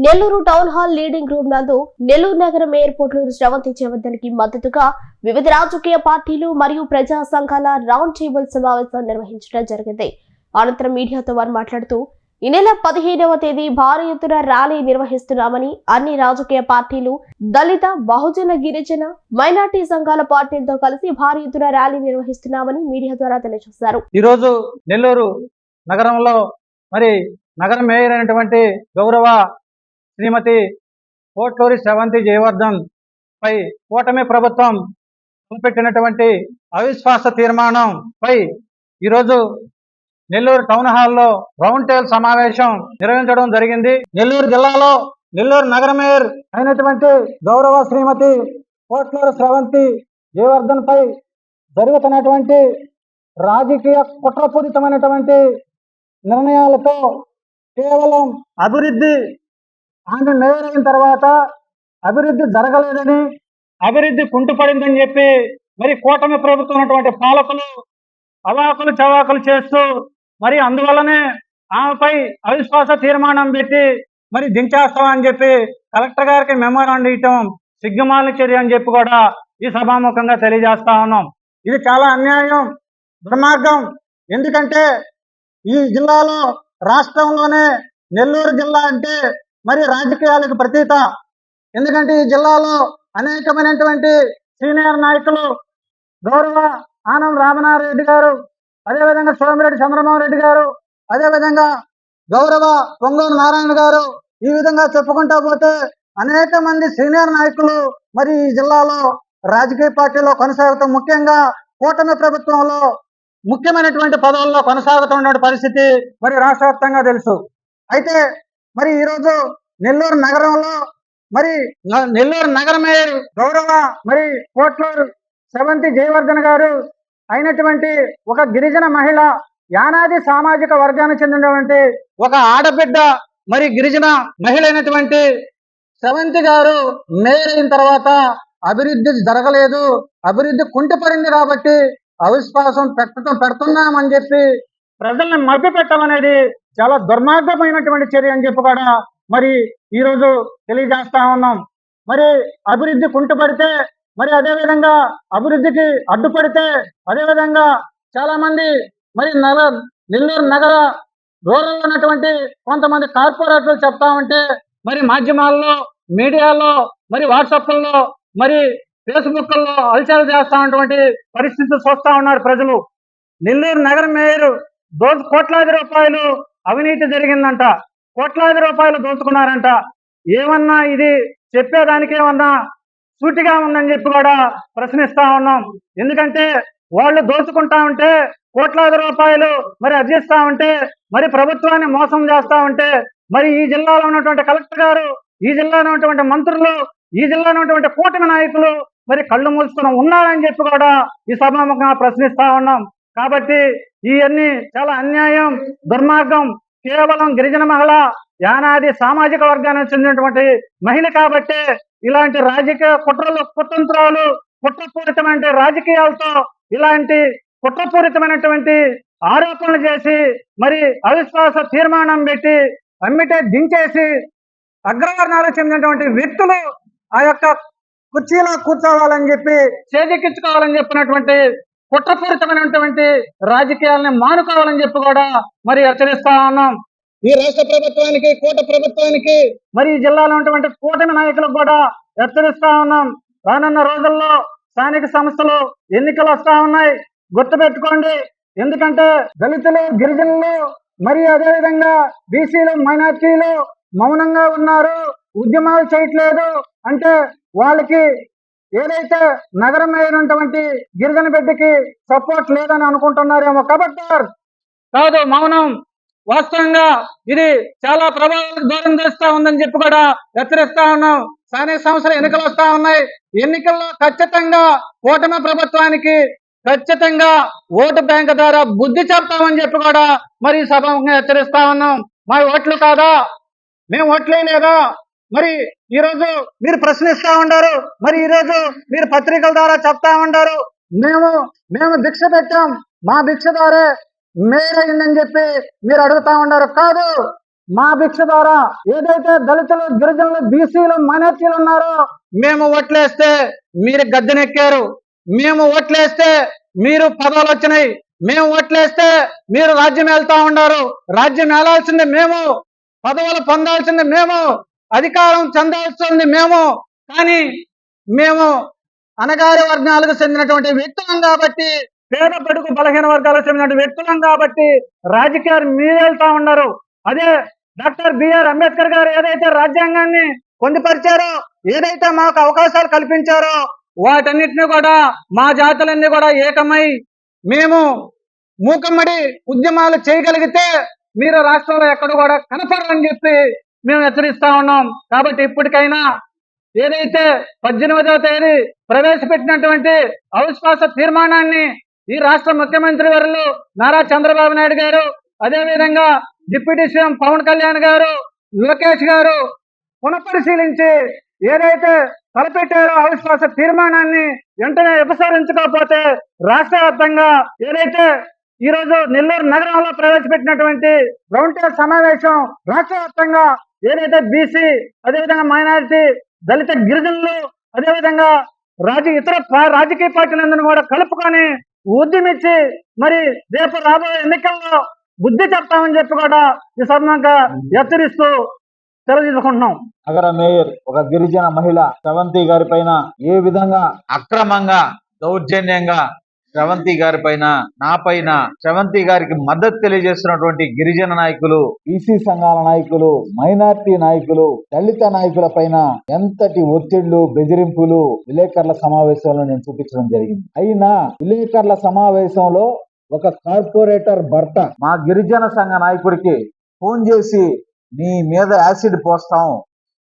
Nellore town hall leading room నందు నెల్లూరు నగర mayor Potluru Sravanthi చేవద్దనికి మద్దతుగా వివిధ రాజకీయ పార్టీలు మరియు ప్రజా సంఘాల రౌండ్ టేబుల్ సమావేశం నిర్వహించడం జరిగింది. అనంతరం మీడియాతో వారు మాట్లాడుతూ ఈ నెల 15వ తేదీ భారీ ఎత్తున ర్యాలీ నిర్వహిస్తున్నామని, అన్ని రాజకీయ పార్టీలు, దళిత, బహుజన, గిరిజన, మైనార్టీ సంఘాల పార్టీలతో కలిసి భారీ ఎత్తున ర్యాలీ నిర్వహిస్తున్నామని మీడియా ద్వారా తెలియజేశారు. ఈరోజు నెల్లూరు నగరంలో నగర మేయర్ అయినటువంటి గౌరవ శ్రీమతి పోట్లూరి శ్రవంతి జయవర్ధన్ పై కూటమి ప్రభుత్వం చేపట్టినటువంటి అవిశ్వాస తీర్మానం పై ఈరోజు నెల్లూరు టౌన్ హాల్లో రౌండ్ టేబుల్ సమావేశం నిర్వహించడం జరిగింది. నెల్లూరు జిల్లాలో నెల్లూరు నగర మేయర్ అయినటువంటి గౌరవ శ్రీమతి పోట్లూరి శ్రవంతి జయవర్ధన్ పై జరుగుతున్నటువంటి రాజకీయ కుట్రపూరితమైనటువంటి నిర్ణయాలతో కేవలం అభివృద్ధి, ఆమె మేయర్ అయిన తర్వాత అభివృద్ధి జరగలేదని, అభివృద్ధి కుంటుపడిందని చెప్పి కూటమి ప్రభుత్వం ఉన్నటువంటి పాలకులు అవాకులు చవాకులు చేస్తూ అందువల్లనే ఆమెపై అవిశ్వాస తీర్మానం పెట్టి దించేస్తామని చెప్పి కలెక్టర్ గారికి మెమోరాండం ఇవ్వటం సిగ్గుమాలిన చర్య అని చెప్పి కూడా ఈ సభాముఖంగా తెలియజేస్తా ఉన్నాం. ఇది చాలా అన్యాయం, దుర్మార్గం. ఎందుకంటే ఈ జిల్లాలో, రాష్ట్రంలోనే నెల్లూరు జిల్లా అంటే రాజకీయాలకు ప్రతీత. ఎందుకంటే ఈ జిల్లాలో అనేకమైనటువంటి సీనియర్ నాయకులు గౌరవ ఆనం రామనారెడ్డి గారు, అదేవిధంగా సోమిరెడ్డి చంద్రమోహన్ రెడ్డి గారు, అదేవిధంగా గౌరవ పొంగూరు నారాయణ గారు, ఈ విధంగా చెప్పుకుంటా పోతే అనేక మంది సీనియర్ నాయకులు ఈ జిల్లాలో రాజకీయ పార్టీలో కొనసాగుతూ, ముఖ్యంగా కూటమి ప్రభుత్వంలో ముఖ్యమైనటువంటి పదవుల్లో కొనసాగుతున్న పరిస్థితి రాష్ట్ర వ్యాప్తంగా తెలుసు. అయితే ఈరోజు నెల్లూరు నగరంలో నెల్లూరు నగర మేయర్ గౌరవ పోట్లూరు శ్రవంతి జయవర్ధన్ గారు అయినటువంటి ఒక గిరిజన మహిళ, యానాది సామాజిక వర్గానికి చెందినటువంటి ఒక ఆడబిడ్డ, గిరిజన మహిళ అయినటువంటి శ్రవంతి గారు మేయర్ అయిన తర్వాత అభివృద్ధి జరగలేదు, అభివృద్ధి కుంటిపడింది కాబట్టి అవిశ్వాసం పెడుతున్నామని చెప్పి ప్రజల్ని మభ్యపెట్టమనేది చాలా దుర్మార్గమైనటువంటి చర్య అని చెప్పి కూడా ఈరోజు తెలియజేస్తా ఉన్నాం. అభివృద్ధి కుంటుపడితే, అదేవిధంగా అభివృద్ధికి అడ్డుపడితే, అదేవిధంగా చాలా మంది నెల్లూరు నగర రూరల్ ఉన్నటువంటి కొంతమంది కార్పొరేటర్లు చెప్తా ఉంటే మాధ్యమాల్లో, మీడియాలో, వాట్సాప్లో, ఫేస్బుక్లో అలచలు చేస్తా ఉన్నటువంటి పరిస్థితులు చూస్తా ఉన్నారు ప్రజలు. నెల్లూరు నగర మేయర్ కోట్లాది రూపాయలు అవినీతి జరిగిందంట, కోట్లాది రూపాయలు దోచుకున్నారంట. ఏమన్నా ఇది చెప్పేదానికి ఏమన్నా సూటిగా ఉందని చెప్పి కూడా ప్రశ్నిస్తా ఉన్నాం. ఎందుకంటే వాళ్ళు దోచుకుంటా ఉంటే, కోట్లాది రూపాయలు అర్జిస్తా ఉంటే, ప్రభుత్వాన్ని మోసం చేస్తా ఉంటే, ఈ జిల్లాలో ఉన్నటువంటి కలెక్టర్ గారు, ఈ జిల్లాలో ఉన్నటువంటి మంత్రులు, ఈ జిల్లాలో ఉన్నటువంటి కూటమి నాయకులు కళ్ళు మూసుకుని ఉన్నారని చెప్పి కూడా ఈ సభాముఖంగా ప్రశ్నిస్తా ఉన్నాం. కాబట్టి ఇవన్నీ చాలా అన్యాయం, దుర్మార్గం. కేవలం గిరిజన మహిళ, యానాది సామాజిక వర్గానికి చెందినటువంటి మహిళ కాబట్టి ఇలాంటి రాజకీయ కుట్రలు, కుతంత్రాలు, కుట్రపూరితమైన రాజకీయాలతో ఇలాంటి కుట్రపూరితమైనటువంటి ఆరోపణలు చేసి అవిశ్వాస తీర్మానం పెట్టి అమ్మిటే దించేసి అగ్రవర్ణాలకు చెందినటువంటి వ్యక్తులు ఆ యొక్క కుర్చీలో కూర్చోవాలని చెప్పి, చేజెక్కించుకోవాలని చెప్పినటువంటి కుట్రపూరితమైనటువంటి రాజకీయాలని మానుకోవాలని చెప్పి కూడా హెచ్చరిస్తా ఉన్నాం. ఈ రాష్ట్ర ప్రభుత్వానికి, కూట ప్రభుత్వానికి, ఈ జిల్లాలో ఉన్నటువంటి కూటమి నాయకులకు కూడా హెచ్చరిస్తా ఉన్నాం. రానున్న రోజుల్లో స్థానిక సంస్థలు ఎన్నికలు వస్తా ఉన్నాయి, గుర్తుపెట్టుకోండి. ఎందుకంటే దళితులు, గిరిజనులు, అదేవిధంగా బీసీలు, మైనార్టీలు మౌనంగా ఉన్నారు, ఉద్యమాలు చేయట్లేదు అంటే వాళ్ళకి ఏదైతే నగరం అయినటువంటి గిరిజన బిడ్డకి సపోర్ట్ లేదని అనుకుంటున్నారేమో. కబడ్డార్ కాదు, మౌనం. వాస్తవంగా ఇది చాలా ప్రభావాలకు దూరం చేస్తా ఉందని చెప్పి కూడా హెచ్చరిస్తా ఉన్నాం. స్థానిక సంస్థల ఎన్నికలు వస్తా ఉన్నాయి. ఎన్నికల్లో ఖచ్చితంగా కూటమి ప్రభుత్వానికి ఖచ్చితంగా ఓటు బ్యాంక్ ద్వారా బుద్ధి చెప్తామని చెప్పి కూడా సభాముఖంగా హెచ్చరిస్తా ఉన్నాం. ఓట్లు కాదా, మేము ఓట్లేదా? ఈరోజు మీరు ప్రశ్నిస్తా ఉన్నారు, ఈరోజు మీరు పత్రికల ద్వారా చెప్తా ఉన్నారు, మేము భిక్ష పెట్టాం, మా భిక్ష ద్వారా మేయర్ అయిందని చెప్పి మీరు అడుగుతా ఉన్నారు. కాదు, మా భిక్ష ద్వారా ఏదైతే దళితులు, గిరిజనులు, బీసీలు, మైనార్టీలు ఉన్నారో మేము ఓట్లేస్తే మీరు గద్దెనెక్కారు, మేము ఓట్లేస్తే మీరు పదవులు వచ్చినాయి, మేము ఓట్లేస్తే మీరు రాజ్యం వెళ్తా ఉన్నారు. రాజ్యం వెళ్లాల్సింది మేము, పదవులు పొందాల్సింది మేము, అధికారం చెందాల్సింది మేము. కానీ మేము అనగారి వర్గాలకు చెందినటువంటి వ్యక్తులం కాబట్టి, పేద బడుగు బలహీన వర్గాలకు చెందినటువంటి వ్యక్తులం కాబట్టి రాజకీయాలు మీరు వెళ్తా ఉన్నారు. అదే డాక్టర్ బిఆర్ అంబేద్కర్ గారు ఏదైతే రాజ్యాంగాన్ని పొందుపరిచారో, ఏదైతే మాకు అవకాశాలు కల్పించారో వాటన్నిటిని కూడా మా జాతులన్నీ కూడా ఏకమై మేము మూకమ్మడి ఉద్యమాలు చేయగలిగితే మీరు రాష్ట్రంలో ఎక్కడ కూడా కనపడరని చెప్పి మేము హెచ్చరిస్తా ఉన్నాం. కాబట్టి ఇప్పటికైనా ఏదైతే 18వ తేదీ ప్రవేశపెట్టినటువంటి అవిశ్వాస తీర్మానాన్ని ఈ రాష్ట్ర ముఖ్యమంత్రి వర్యులు నారా చంద్రబాబు నాయుడు గారు, అదేవిధంగా డిప్యూటీ సీఎం పవన్ కళ్యాణ్ గారు, లోకేష్ గారు పునఃపరిశీలించి ఏదైతే తలపెట్టారో అవిశ్వాస తీర్మానాన్ని వెంటనే ఉపసంహరించకపోతే రాష్ట్ర వ్యాప్తంగా ఏదైతే ఈ రోజు నెల్లూరు నగరంలో ప్రవేశపెట్టినటువంటి రౌండ్ టేబుల్ సమావేశం రాష్ట్ర వ్యాప్తంగా ఏదైతే బీసీ, అదేవిధంగా మైనారిటీ, దళిత, గిరిజనులు, అదేవిధంగా ఇతర రాజకీయ పార్టీలందరినీ కూడా కలుపుకొని ఉద్యమించి మరి రేపు రాబోయే ఎన్నికల్లో బుద్ధి చెప్తామని చెప్పి కూడా ఈ సందర్భంగా హెచ్చరిస్తూ తెలియజేసుకుంటున్నాం. నగర మేయర్ ఒక గిరిజన మహిళ శ్రవంతి గారి పైన ఏ విధంగా అక్రమంగా, దౌర్జన్యంగా శ్రవంతి గారి పైన, నా పైన, శ్రవంతి గారికి మద్దతు తెలియజేస్తున్నటువంటి గిరిజన నాయకులు, బీసీ సంఘాల నాయకులు, మైనార్టీ నాయకులు, దళిత నాయకుల పైన ఎంతటి ఒత్తిళ్లు, బెదిరింపులు విలేకరుల సమావేశంలో నేను చూపించడం జరిగింది. అయినా విలేకరుల సమావేశంలో ఒక కార్పొరేటర్ భర్త మా గిరిజన సంఘ నాయకుడికి ఫోన్ చేసి నీ మీద యాసిడ్ పోస్తాం,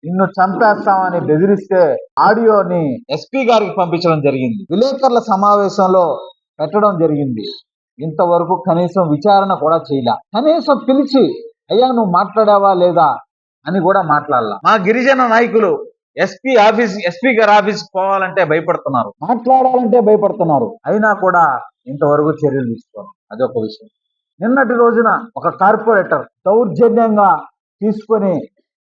నిన్ను చంపేస్తామని బెదిరిస్తే ఆడియోని ఎస్పీ గారికి పంపించడం జరిగింది. విలేకరుల సమావేశంలో పెట్టడం జరిగింది. ఇంతవరకు కనీసం విచారణ కూడా చేయలే. కనీసం పిలిచి అయ్యా నువ్వు మాట్లాడావా లేదా అని కూడా మాట్లాడాల. మా గిరిజన నాయకులు ఎస్పీ గారి ఆఫీస్కి పోవాలంటే భయపడుతున్నారు, మాట్లాడాలంటే భయపడుతున్నారు. అయినా కూడా ఇంతవరకు చర్యలు తీసుకోవాలి. అదొక విషయం. నిన్నటి రోజున ఒక కార్పొరేటర్ దౌర్జన్యంగా తీసుకొని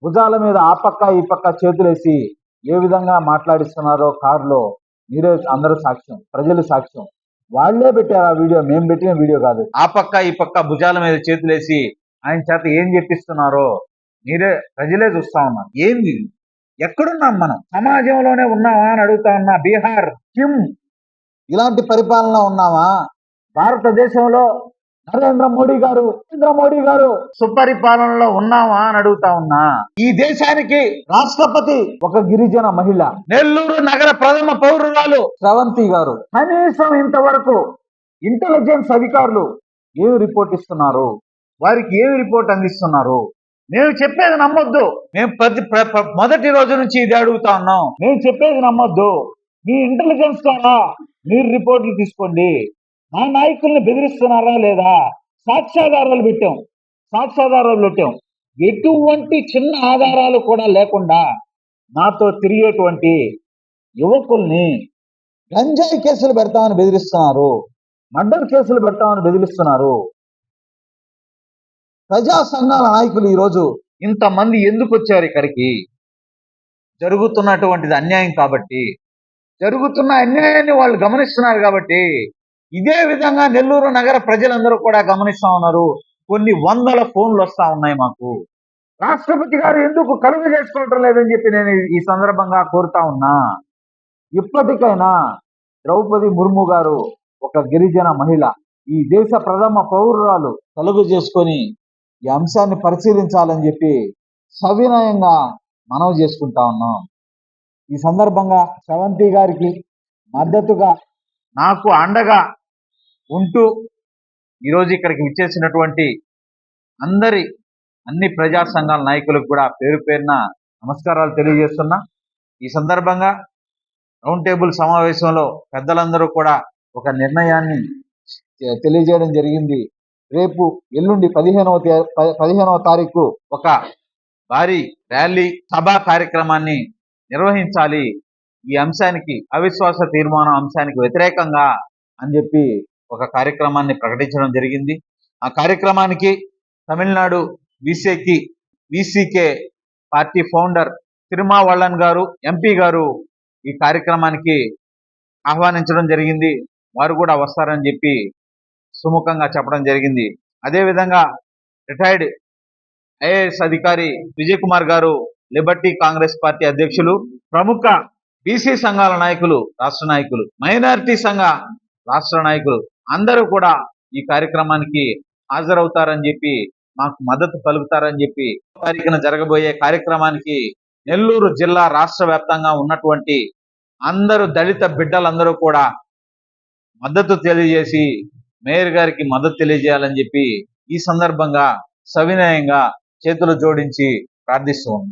భుజాల మీద ఆ పక్క ఈ పక్క చేతులేసి ఏ విధంగా మాట్లాడిస్తున్నారో కారులో మీరే అందరూ సాక్ష్యం, ప్రజలు సాక్ష్యం. వాళ్లే పెట్టారు ఆ వీడియో, మేము పెట్టిన వీడియో కాదు. ఆ పక్క ఈ పక్క భుజాల మీద చేతులేసి ఆయన చేత ఏం చెప్పిస్తున్నారో మీరే ప్రజలే చూస్తా ఉన్నారు. ఏంది, ఎక్కడున్నాం మనం? సమాజంలోనే ఉన్నావా అని అడుగుతా ఉన్నా. బీహార్, కిమ్ ఇలాంటి పరిపాలన ఉన్నావా? భారతదేశంలో నరేంద్ర మోడీ గారు సుపరిపాలనలో ఉన్నావా అని అడుగుతా ఉన్నా. ఈ దేశానికి రాష్ట్రపతి ఒక గిరిజన మహిళ, నెల్లూరు నగర ప్రథమ పౌరురాలు శ్రవంతి గారు. కనీసం ఇంతవరకు ఇంటెలిజెన్స్ అధికారులు ఏమి రిపోర్ట్ ఇస్తున్నారు, వారికి ఏమి రిపోర్ట్ అందిస్తున్నారు? మేము చెప్పేది నమ్మొద్దు. మేము మొదటి రోజు నుంచి ఇది అడుగుతా ఉన్నాం. మేము చెప్పేది నమ్మొద్దు. మీ ఇంటెలిజెన్స్ ద్వారా మీరు రిపోర్ట్లు తీసుకోండి. మా నాయకుల్ని బెదిరిస్తున్నారా లేదా? సాక్ష్యాధారాలు పెట్టాం. ఎటువంటి చిన్న ఆధారాలు కూడా లేకుండా నాతో తిరిగేటువంటి యువకుల్ని గంజాయి కేసులు పెడతామని బెదిరిస్తున్నారు, మర్డర్ కేసులు పెడతామని బెదిరిస్తున్నారు. ప్రజా సంఘాల నాయకులు ఈరోజు ఇంతమంది ఎందుకు వచ్చారు ఇక్కడికి? జరుగుతున్నటువంటిది అన్యాయం కాబట్టి, జరుగుతున్న అన్యాయాన్ని వాళ్ళు గమనిస్తున్నారు కాబట్టి. ఇదే విధంగా నెల్లూరు నగర ప్రజలందరూ కూడా గమనిస్తా ఉన్నారు. కొన్ని వందల ఫోన్లు వస్తా ఉన్నాయి మాకు. రాష్ట్రపతి గారు ఎందుకు కలుగు చేసుకోవటం లేదని చెప్పి నేను ఈ సందర్భంగా కోరుతా ఉన్నా. ఇప్పటికైనా ద్రౌపది ముర్ము గారు ఒక గిరిజన మహిళ, ఈ దేశ ప్రథమ పౌరురాలు, కలుగు చేసుకొని ఈ అంశాన్ని పరిశీలించాలని చెప్పి సవినయంగా మనవి చేసుకుంటా ఉన్నాం. ఈ సందర్భంగా శ్రవంతి గారికి మద్దతుగా, నాకు అండగా ఉంటూ ఈరోజు ఇక్కడికి విచ్చేసినటువంటి అన్ని ప్రజా సంఘాల నాయకులకు కూడా పేరు పేరున నమస్కారాలు తెలియజేస్తున్నా. ఈ సందర్భంగా రౌండ్ టేబుల్ సమావేశంలో పెద్దలందరూ కూడా ఒక నిర్ణయాన్ని తెలియజేయడం జరిగింది. రేపు ఎల్లుండి 15వ తారీఖు ఒక భారీ ర్యాలీ, సభా కార్యక్రమాన్ని నిర్వహించాలి. ఈ అంశానికి, అవిశ్వాస తీర్మానం అంశానికి వ్యతిరేకంగా అని చెప్పి ఒక కార్యక్రమాన్ని ప్రకటించడం జరిగింది. ఆ కార్యక్రమానికి తమిళనాడు బీసీకి వీసీకే పార్టీ ఫౌండర్ తిరుమావళవన్ గారు ఎంపీ గారు ఈ కార్యక్రమానికి ఆహ్వానించడం జరిగింది. వారు కూడా వస్తారని చెప్పి సుముఖంగా చెప్పడం జరిగింది. అదేవిధంగా రిటైర్డ్ ఐఏఎస్ అధికారి విజయ్ కుమార్ గారు, లిబర్టీ కాంగ్రెస్ పార్టీ అధ్యక్షులు, ప్రముఖ బీసీ సంఘాల నాయకులు, రాష్ట్ర నాయకులు, మైనారిటీ సంఘ రాష్ట్ర నాయకులు అందరూ కూడా ఈ కార్యక్రమానికి హాజరవుతారని చెప్పి, మాకు మద్దతు పలుకుతారని చెప్పి, తారీఖున జరగబోయే కార్యక్రమానికి నెల్లూరు జిల్లా రాష్ట్ర వ్యాప్తంగా ఉన్నటువంటి అందరూ దళిత బిడ్డలందరూ కూడా మద్దతు తెలియజేసి మేయర్ గారికి మద్దతు తెలియజేయాలని చెప్పి ఈ సందర్భంగా సవినయంగా చేతులు జోడించి ప్రార్థిస్తూ ఉన్నాం.